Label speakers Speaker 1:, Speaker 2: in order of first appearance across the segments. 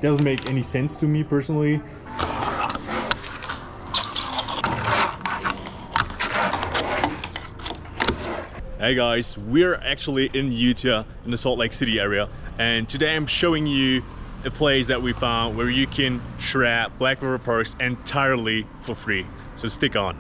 Speaker 1: doesn't make any sense to me personally. Hey guys, we're actually in Utah in the Salt Lake City area, and today I'm showing you a place that we found where you can shred Blackriver parks entirely for free. So stick on.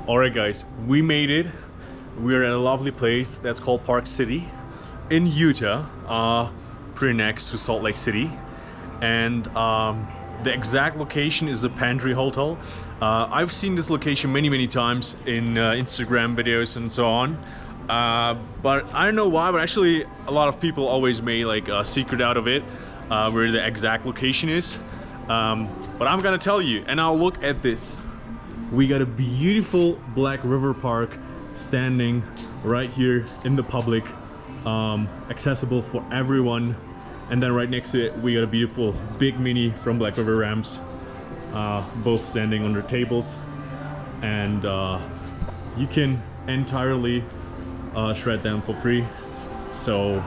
Speaker 1: Alright guys, we made it. We're at a lovely place that's called Park City in Utah, pretty next to Salt Lake City. And the exact location is the Pantry Hotel. I've seen this location many times in Instagram videos and so on. But I don't know why, but actually a lot of people always made like a secret out of it, where the exact location is. But I'm gonna tell you, and now look at this. We got a beautiful Blackriver Park standing right here in the public, accessible for everyone. And then right next to it, we got a beautiful Big Mini from Blackriver Rams, both standing under tables. And you can entirely shred them for free. So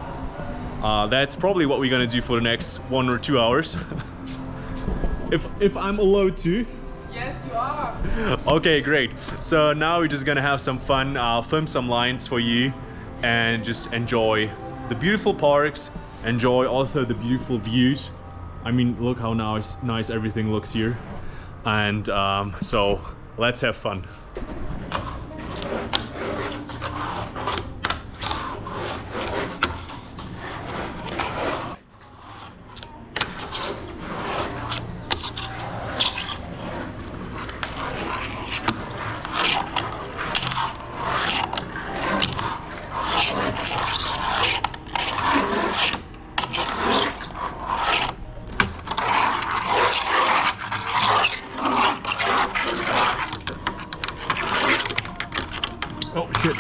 Speaker 1: that's probably what we're gonna do for the next 1 or 2 hours. if I'm allowed to.
Speaker 2: Yes, you are.
Speaker 1: Okay, great. So now we're just gonna have some fun, film some lines for you, and just enjoy the beautiful parks, enjoy also the beautiful views. I mean, look how nice everything looks here. And so let's have fun. Oh shit.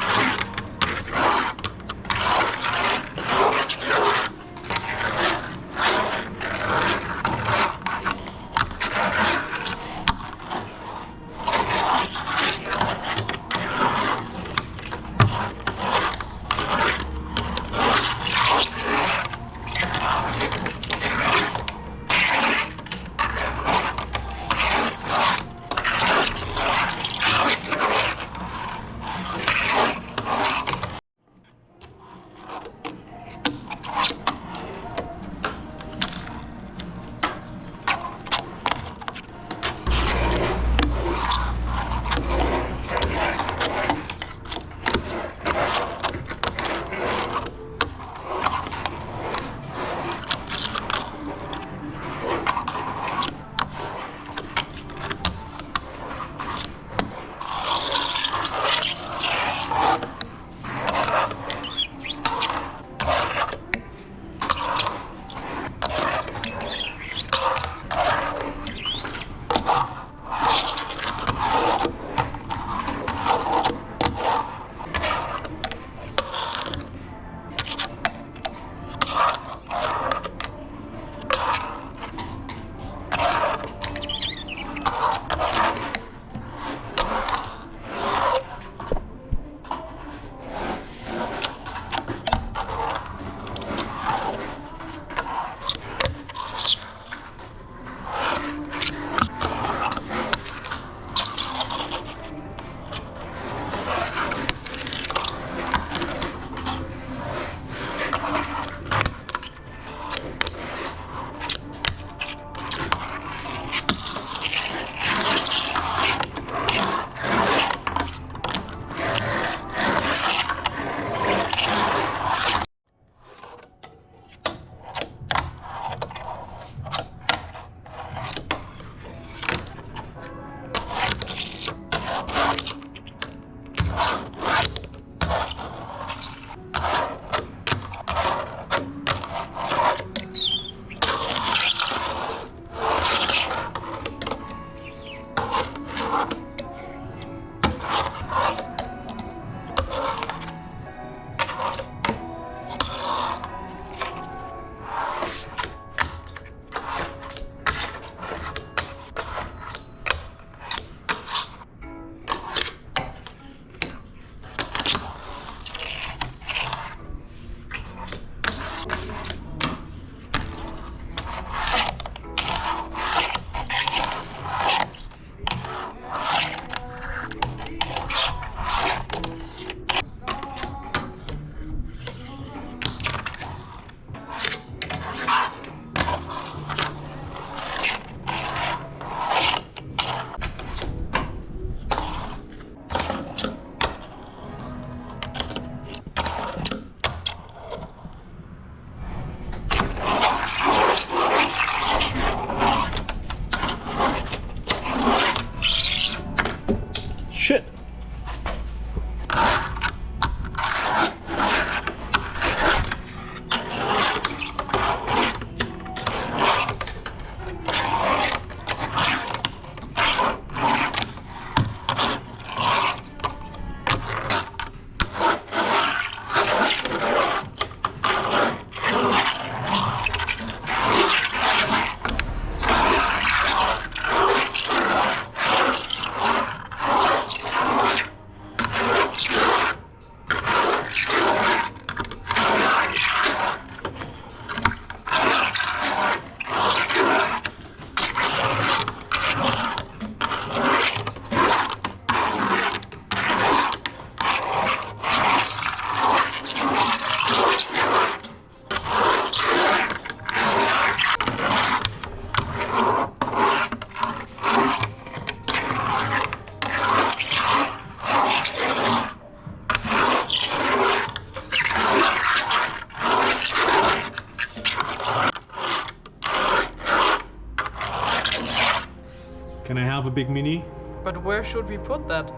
Speaker 1: Big Mini.
Speaker 2: But where should we put that?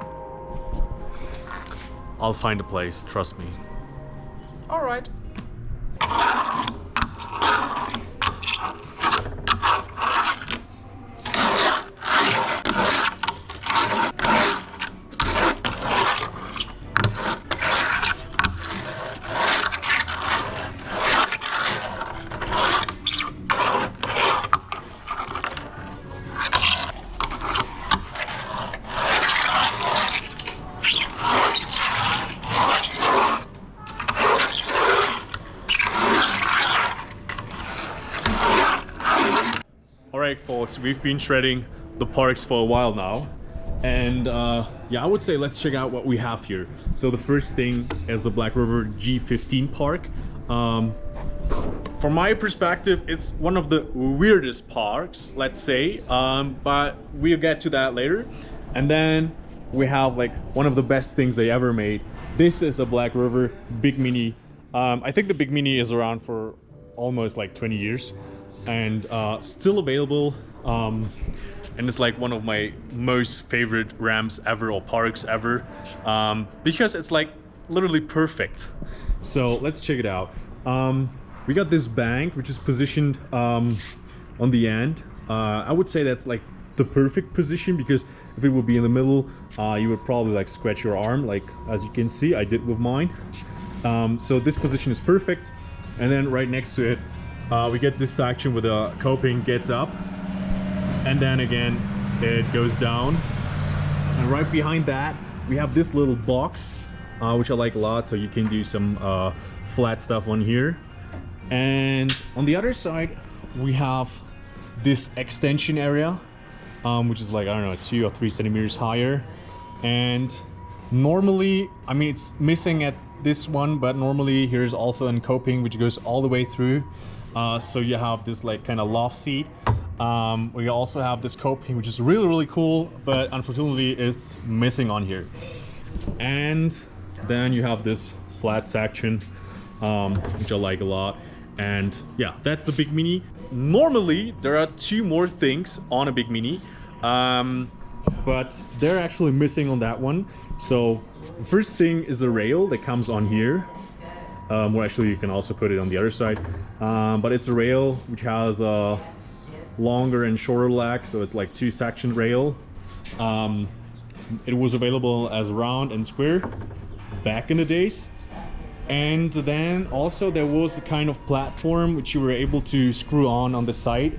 Speaker 1: I'll find a place, trust me.
Speaker 2: All right.
Speaker 1: Alright folks, we've been shredding the parks for a while now, and yeah, I would say let's check out what we have here. So the first thing is the Blackriver G15 park. From my perspective, it's one of the weirdest parks, let's say, but we'll get to that later. And then we have like one of the best things they ever made. This is a Blackriver Big Mini. I think the Big Mini is around for almost like 20 years and still available, and it's like one of my most favorite ramps ever, or parks ever, because it's like literally perfect. So let's check it out. We got this bank which is positioned on the end. I would say that's like the perfect position, because if it would be in the middle, you would probably like scratch your arm, like as you can see I did with mine. So this position is perfect, and then right next to it we get this section where the coping gets up, and then again it goes down, and right behind that we have this little box, which I like a lot, so you can do some flat stuff on here. And on the other side we have this extension area, which is like, I don't know, 2 or 3 centimeters higher. And normally, I mean, it's missing at this one, but normally here's also a coping which goes all the way through. So you have this like kind of loft seat. We also have this coping which is really cool, but unfortunately it's missing on here. And then you have this flat section, which I like a lot. And yeah, that's the Big Mini. Normally there are 2 more things on a Big Mini, but they're actually missing on that one. So the first thing is a rail that comes on here. Well, actually you can also put it on the other side, but it's a rail which has a longer and shorter leg, so it's like 2 section rail. It was available as round and square back in the days. And then also there was a kind of platform which you were able to screw on the side.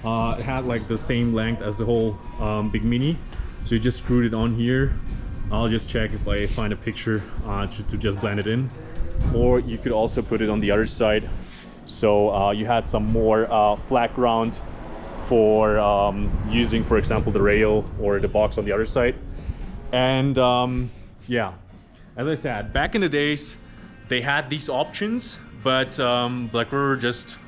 Speaker 1: It had like the same length as the whole Big Mini, so you just screwed it on here. I'll just check if I find a picture to just blend it in. Or you could also put it on the other side, so you had some more flat ground for using, for example, the rail or the box on the other side. And yeah, as I said, back in the days they had these options, but Blackriver just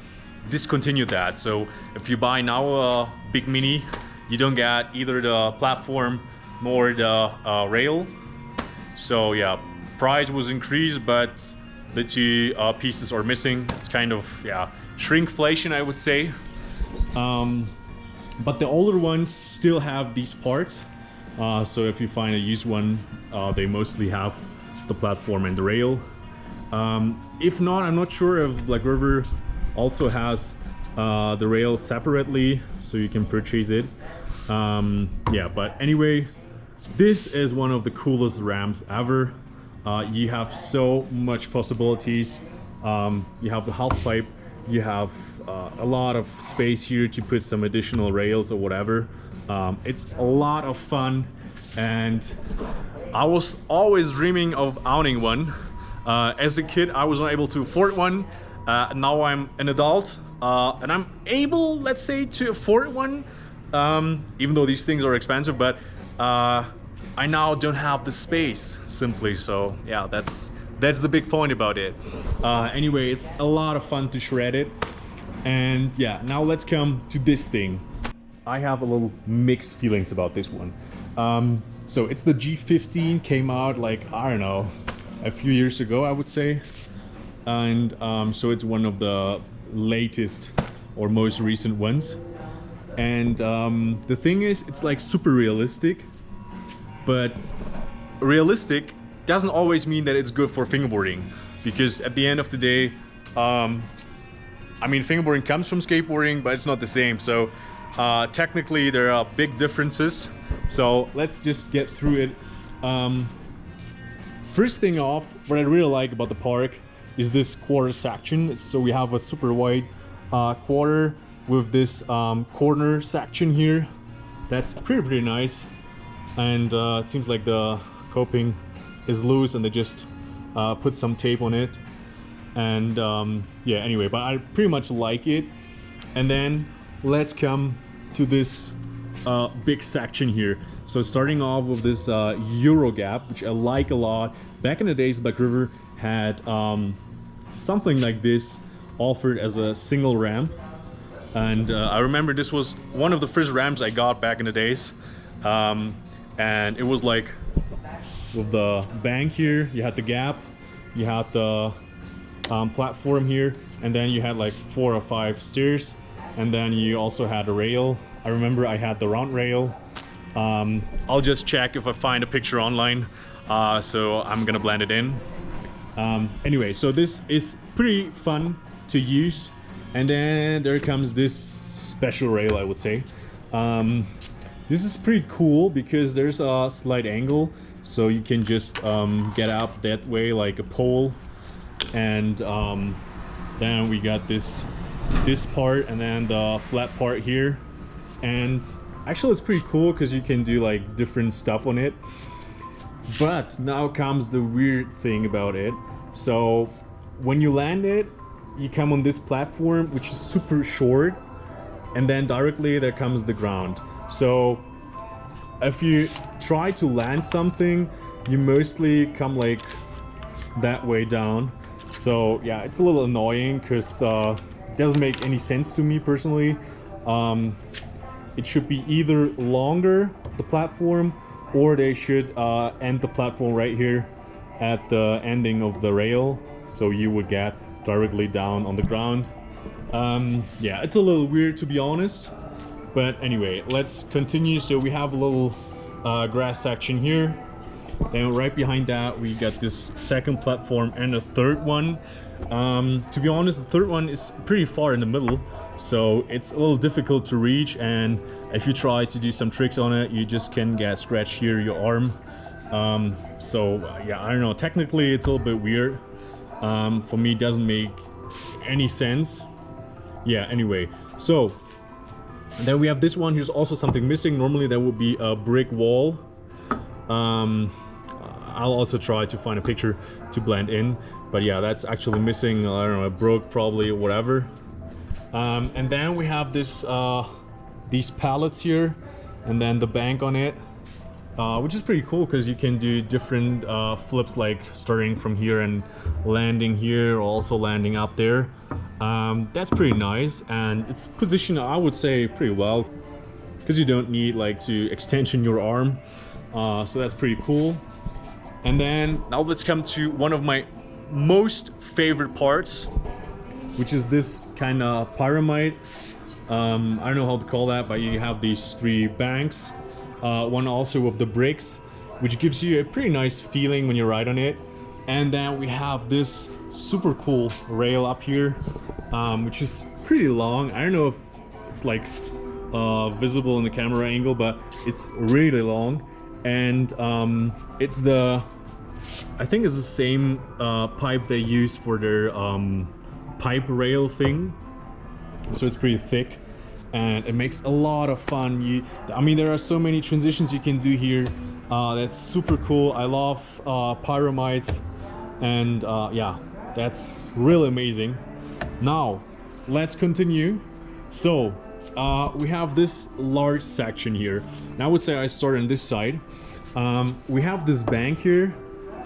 Speaker 1: discontinued that. So if you buy now a Big Mini, you don't get either the platform nor the rail. So yeah, price was increased, but the 2 pieces are missing. It's kind of, yeah, shrinkflation, I would say. But the older ones still have these parts. So if you find a used one, they mostly have the platform and the rail. If not, I'm not sure if Blackriver also has the rail separately, so you can purchase it. Yeah, but anyway, this is one of the coolest ramps ever. You have so much possibilities. You have the half pipe, you have a lot of space here to put some additional rails or whatever. It's a lot of fun, and I was always dreaming of owning one. As a kid I was not able to afford one. Now I'm an adult, and I'm able, let's say, to afford one, even though these things are expensive, but I now don't have the space, simply. So yeah, that's the big point about it. Anyway, it's a lot of fun to shred it. And yeah, now let's come to this thing. I have a little mixed feelings about this one. So it's the G15, came out like, I don't know, a few years ago, I would say. And so it's one of the latest or most recent ones. And the thing is, it's like super realistic, but realistic doesn't always mean that it's good for fingerboarding, because at the end of the day, I mean, fingerboarding comes from skateboarding, but it's not the same. So technically there are big differences. So let's just get through it. First thing off, what I really like about the park is this quarter section. So we have a super wide quarter with this corner section here. That's pretty nice. And it seems like the coping is loose and they just put some tape on it. And yeah, anyway, but I pretty much like it. And then let's come to this big section here. So starting off with this Euro gap, which I like a lot. Back in the days, Blackriver had something like this offered as a single ramp. And I remember this was one of the first ramps I got back in the days. And it was like with the bank here, you had the gap, you had the platform here, and then you had like 4 or 5 stairs, and then you also had a rail. I remember I had the round rail. I'll just check if I find a picture online, so I'm gonna blend it in. Anyway, so this is pretty fun to use. And then there comes this special rail, I would say. This is pretty cool because there's a slight angle, so you can just get up that way like a pole. And then we got this part and then the flat part here. And actually it's pretty cool because you can do like different stuff on it. But now comes the weird thing about it. So when you land it, you come on this platform, which is super short, and then directly there comes the ground. So if you try to land something, you mostly come like that way down. So yeah, it's a little annoying because it doesn't make any sense to me personally. It should be either longer, the platform, or they should end the platform right here at the ending of the rail, so you would get directly down on the ground. Yeah, it's a little weird to be honest, but anyway, let's continue. So we have a little grass section here, then right behind that we got this second platform and a third one. To be honest, the third one is pretty far in the middle, so it's a little difficult to reach, and if you try to do some tricks on it, you just can get scratched here, your arm. So yeah, I don't know, technically it's a little bit weird. For me, it doesn't make any sense. Yeah, anyway, so then we have this one. Here's also something missing. Normally there would be a brick wall. I'll also try to find a picture to blend in, but yeah, that's actually missing. I don't know, it broke probably or whatever. And then we have this these pallets here, and then the bank on it. Which is pretty cool because you can do different flips, like starting from here and landing here, or also landing up there. That's pretty nice, and it's positioned, I would say, pretty well because you don't need like to extension your arm. So that's pretty cool. And then now let's come to one of my most favorite parts, which is this kind of pyramid. I don't know how to call that, but you have these 3 banks. One also with the bricks, which gives you a pretty nice feeling when you ride on it. And then we have this super cool rail up here, which is pretty long. I don't know if it's like visible in the camera angle, but it's really long. And it's I think it's the same pipe they use for their pipe rail thing. So it's pretty thick. And it makes a lot of fun. I mean, there are so many transitions you can do here. That's super cool. I love pyramids, and yeah, that's really amazing. Now, let's continue. So, we have this large section here. Now I would say I start on this side. We have this bank here,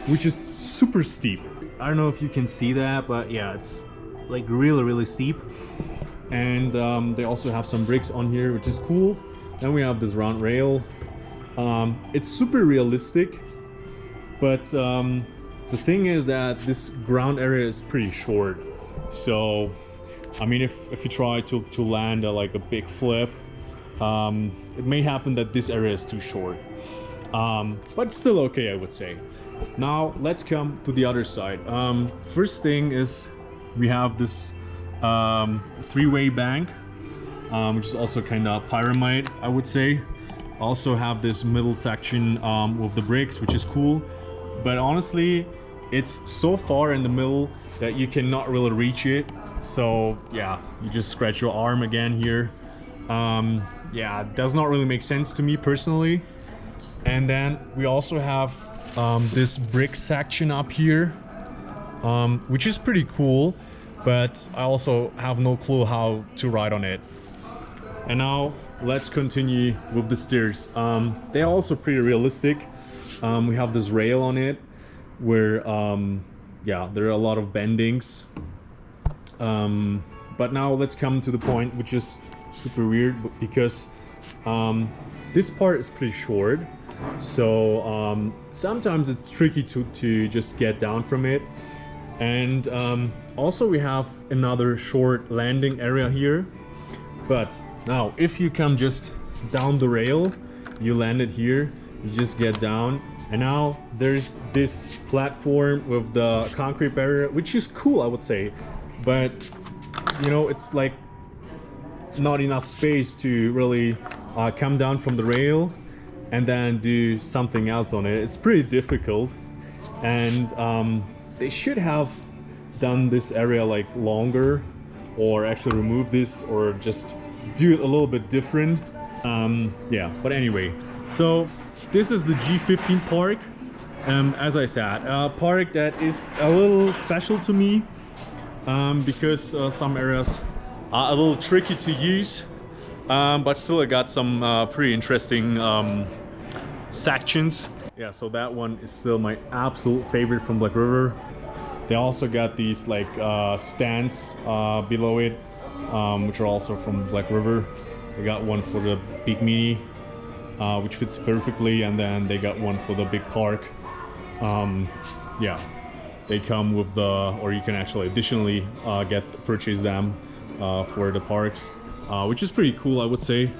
Speaker 1: which is super steep. I don't know if you can see that, but yeah, it's like really steep. And they also have some bricks on here, which is cool. Then we have this round rail. It's super realistic, but the thing is that this ground area is pretty short. So I mean, if you try to land like a big flip, It may happen that this area is too short, but still okay, I would say. Now let's come to the other side. First thing is we have this three-way bank, which is also kind of pyramid, I would say. Also have this middle section with the bricks, which is cool, but honestly it's so far in the middle that you cannot really reach it. So yeah, you just scratch your arm again here. Yeah, it does not really make sense to me personally. And then we also have this brick section up here, which is pretty cool, but I also have no clue how to ride on it. And now let's continue with the stairs. They're also pretty realistic. We have this rail on it where yeah, there are a lot of bendings. But now let's come to the point which is super weird, because this part is pretty short, so sometimes it's tricky to just get down from it. And also we have another short landing area here. But now if you come just down the rail, you land it here, you just get down, and now there's this platform with the concrete barrier, which is cool, I would say, but you know, it's like not enough space to really come down from the rail and then do something else on it. It's pretty difficult, and they should have done this area like longer, or actually remove this, or just do it a little bit different. Yeah, but anyway, so this is the G15 park. As I said, a park that is a little special to me, because some areas are a little tricky to use, but still I got some pretty interesting sections. Yeah, so that one is still my absolute favorite from Blackriver. They also got these like stands below it, which are also from Blackriver. They got one for the Big Mini, which fits perfectly, and then they got one for the big park. Yeah, they come with the, or you can actually additionally purchase them for the parks, which is pretty cool, I would say,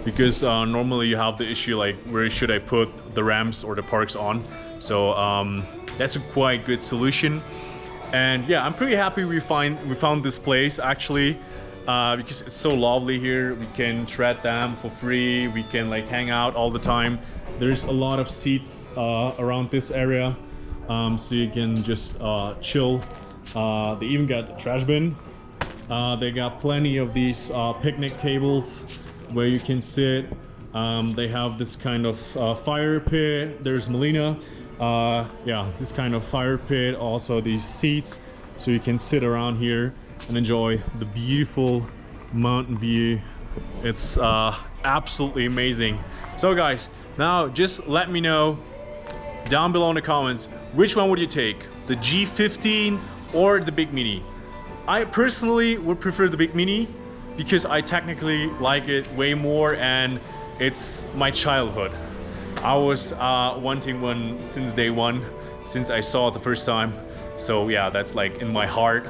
Speaker 1: because normally you have the issue like, where should I put the ramps or the parks on? So that's a quite good solution. And yeah, I'm pretty happy we found this place actually, because it's so lovely here. We can tread them for free, we can like hang out all the time. There's a lot of seats around this area, so you can just chill. They even got a trash bin. They got plenty of these picnic tables where you can sit. They have this kind of fire pit. There's Melina. Yeah, this kind of fire pit. Also these seats, so you can sit around here and enjoy the beautiful mountain view. It's absolutely amazing. So guys, now just let me know down below in the comments, which one would you take, the G15 or the Big Mini? I personally would prefer the Big Mini, because I technically like it way more, and it's my childhood. I was wanting one since day one, since I saw it the first time. So yeah, that's like in my heart.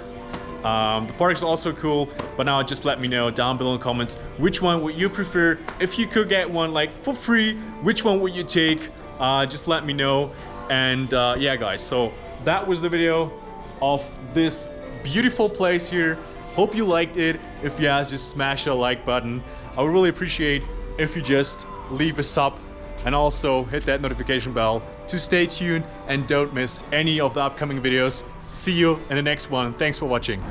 Speaker 1: The park is also cool, but now just let me know down below in the comments, which one would you prefer? If you could get one like for free, which one would you take? Just let me know. And yeah guys, so that was the video of this beautiful place here. Hope you liked it. If yes, just smash the like button. I would really appreciate if you just leave a sub, and also hit that notification bell to stay tuned and don't miss any of the upcoming videos. See you in the next one. Thanks for watching.